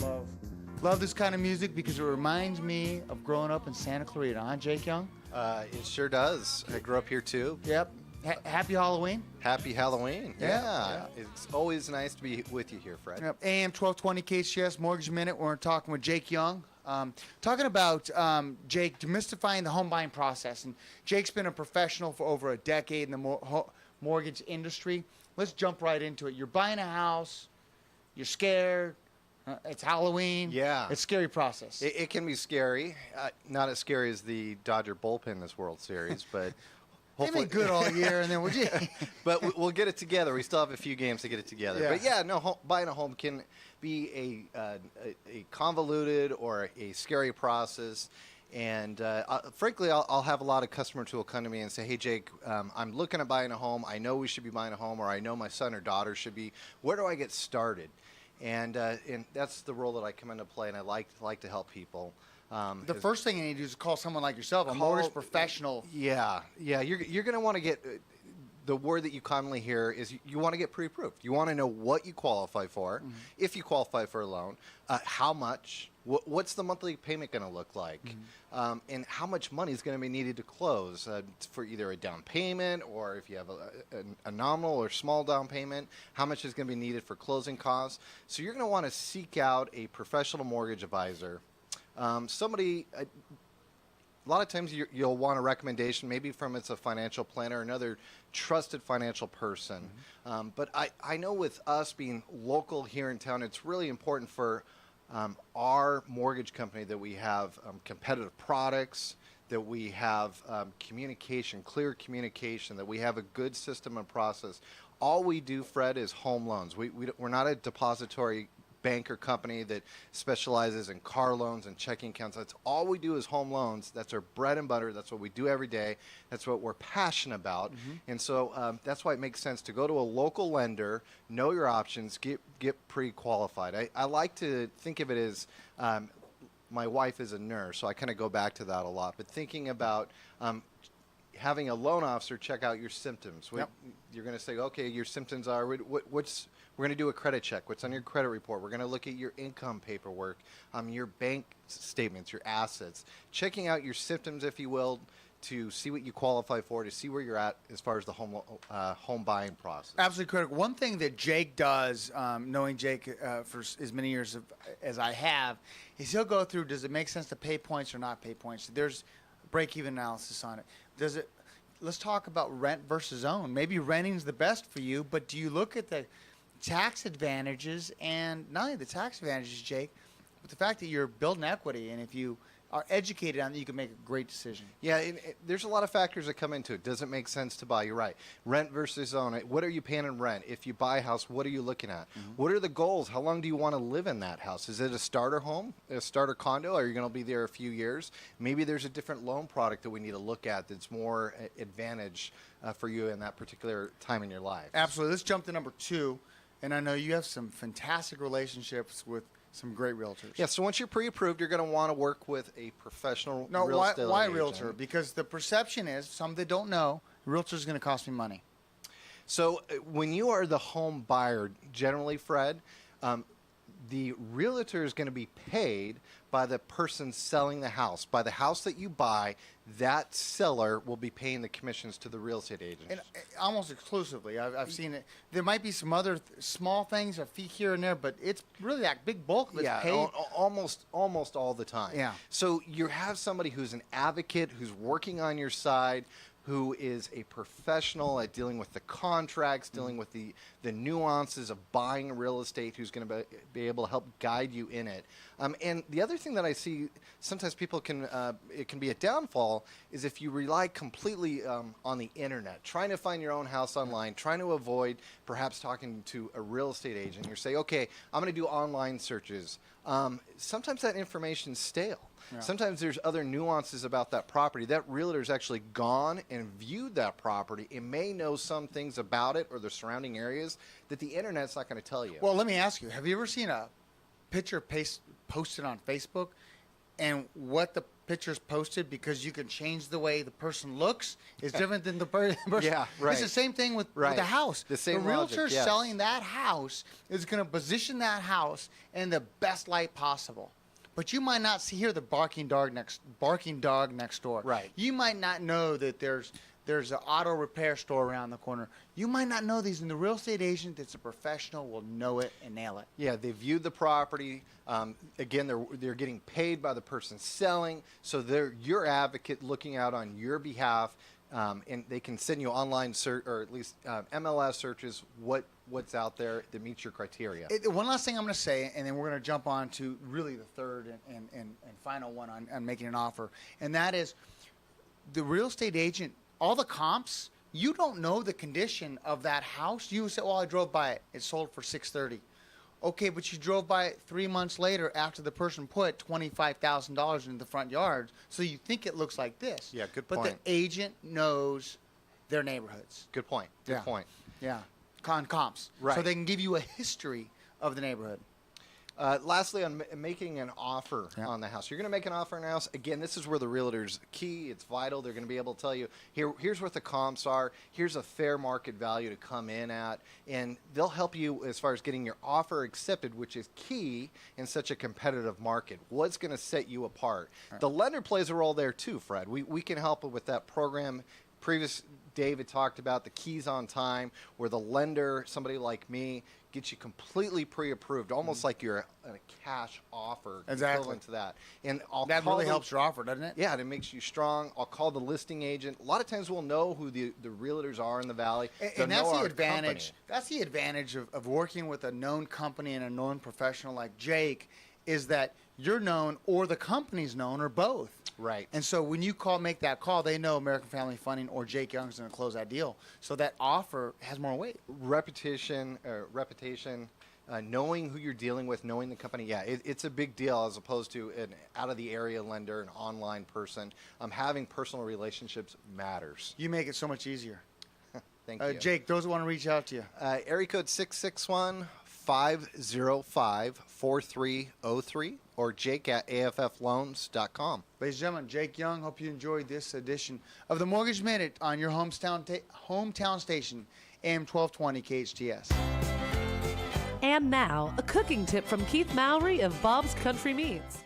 love this kind of music because it reminds me of growing up in Santa Clarita, huh, Jake Young? It sure does. I grew up here too. Yep. Happy Halloween. Happy Halloween. Yeah. It's always nice to be with you here, Fred. Yep. AM 1220 KHTS Mortgage Minute. We're talking with Jake Young. Talking about, Jake, demystifying the home buying process. And Jake's been a professional for over a decade in the mortgage industry. Let's jump right into it. You're buying a house. You're scared. It's Halloween. Yeah. It's a scary process. It can be scary. Not as scary as the Dodger bullpen this World Series, but hopefully good all year, and then we'll but we'll get it together. We still have a few games to get it together. Yeah. But yeah, no, buying a home can be a convoluted or a scary process. And frankly, I'll have a lot of customers who will come to me and say, hey, Jake, I'm looking at buying a home. I know we should be buying a home, or I know my son or daughter should be. Where do I get started? And that's the role that I come into play, and I like to help people. The first thing you need to do is call someone like yourself, a mortgage professional. Yeah. You're going to want to get the word that you commonly hear is you want to get pre-approved. You want to know what you qualify for, if you qualify for a loan, how much, what's the monthly payment going to look like, and how much money is going to be needed to close for either a down payment, or if you have a nominal or small down payment, how much is going to be needed for closing costs. So you're going to want to seek out a professional mortgage advisor. Somebody, a lot of times you'll want a recommendation, maybe from a financial planner, another trusted financial person. But I know with us being local here in town, it's really important for our mortgage company that we have competitive products, that we have communication, clear communication, that we have a good system and process. All we do, Fred, is home loans. We're not a depository bank or company that specializes in car loans and checking accounts. That's all we do is home loans. That's our bread and butter. That's what we do every day. That's what we're passionate about. And so that's why it makes sense to go to a local lender, know your options, get pre-qualified. I like to think of it as my wife is a nurse, so I kind of go back to that a lot. But thinking about having a loan officer check out your symptoms. You're going to say, okay, your symptoms are, we're going to do a credit check. What's on your credit report? We're going to look at your income paperwork, your bank statements, your assets, checking out your symptoms, if you will, to see what you qualify for, to see where you're at as far as the home buying process. Absolutely critical. One thing that Jake does, knowing Jake for as many years as I have, is he'll go through, does it make sense to pay points or not pay points? There's break-even analysis on it. Let's talk about rent versus own. Maybe renting's the best for you, but do you look at the tax advantages, and not only the tax advantages, Jake, but the fact that you're building equity, and if you are educated on it, you can make a great decision. Yeah, there's a lot of factors that come into it. Does it make sense to buy? You're right. Rent versus own. What are you paying in rent? If you buy a house, what are you looking at? What are the goals? How long do you want to live in that house? Is it a starter home, a starter condo? Are you going to be there a few years? Maybe there's a different loan product that we need to look at that's more advantage for you in that particular time in your life. Absolutely. Let's jump to number 2. And I know you have some fantastic relationships with some great realtors. Yeah, so once you're pre-approved, you're going to want to work with a professional real estate why agent. realtor? Because the perception is, some that don't know, realtor is going to cost me money. So when you are the home buyer, generally, Fred, the realtor is going to be paid by the person selling the house. By the house that you buy, that seller will be paying the commissions to the real estate agent. And almost exclusively. I've seen it. There might be some other small things, a fee here and there, but it's really that big bulk that's paid. Almost all the time. Yeah. So you have somebody who's an advocate, who's working on your side, who is a professional at dealing with the contracts, dealing with the nuances of buying real estate, who's going to be able to help guide you in it. And the other thing that I see, sometimes people it can be a downfall, is if you rely completely on the internet, trying to find your own house online, trying to avoid perhaps talking to a real estate agent. You say, okay, I'm going to do online searches. Sometimes that information's stale. Yeah. Sometimes there's other nuances about that property. That realtor's actually gone and viewed that property and may know some things about it or the surrounding areas that the internet's not going to tell you. Well, let me ask you, have you ever seen a picture posted on Facebook and what the pictures posted because you can change the way the person looks is different than the person. Yeah, right. It's the same thing with Right. the house. The same realtor logic, yes. selling that house is going to position that house in the best light possible. But you might not hear the barking dog next door. Right. You might not know that there's an auto repair store around the corner. You might not know these, and the real estate agent that's a professional will know it and nail it. Yeah, they viewed the property. Again, they're getting paid by the person selling, so they're your advocate looking out on your behalf, and they can send you online search or at least MLS searches what's out there that meets your criteria. One last thing I'm going to say, and then we're going to jump on to really the third and final one on making an offer, and that is the real estate agent. All the comps, you don't know the condition of that house. You say, well, I drove by it. It sold for $630. Okay, but you drove by it 3 months later after the person put $25,000 in the front yard, so you think it looks like this. Yeah, good But point. the agent knows their neighborhoods. Good point. Good point. Yeah, comps. Right. So they can give you a history of the neighborhood. Lastly, on making an offer on the house. You're going to make an offer on a house. Again, this is where the realtor's key. It's vital. They're going to be able to tell you, here's what the comps are. Here's a fair market value to come in at. And they'll help you as far as getting your offer accepted, which is key in such a competitive market. What's going to set you apart? Right. The lender plays a role there too, Fred. We can help with that program. David talked about the keys on time, where the lender, somebody like me, gets you completely pre-approved, almost like you're a cash offer equivalent to that. And that really helps your offer, doesn't it? Yeah, it makes you strong. I'll call the listing agent. A lot of times we'll know who the realtors are in the valley. And that's the advantage. Company. That's the advantage of working with a known company and a known professional like Jake, is that you're known or the company's known or both. Right. And so when you make that call, they know American Family Funding or Jake Young's going to close that deal. So that offer has more weight. Reputation, knowing who you're dealing with, knowing the company. Yeah, it's a big deal as opposed to an out-of-the-area lender, an online person. Having personal relationships matters. You make it so much easier. Thank you. Jake, those who want to reach out to you. Area code 661-505-4303 or jake@affloans.com. Ladies and gentlemen, Jake Young, hope you enjoyed this edition of the Mortgage Minute on your hometown station, AM 1220 KHTS. And now, a cooking tip from Keith Mowry of Bob's Country Meats.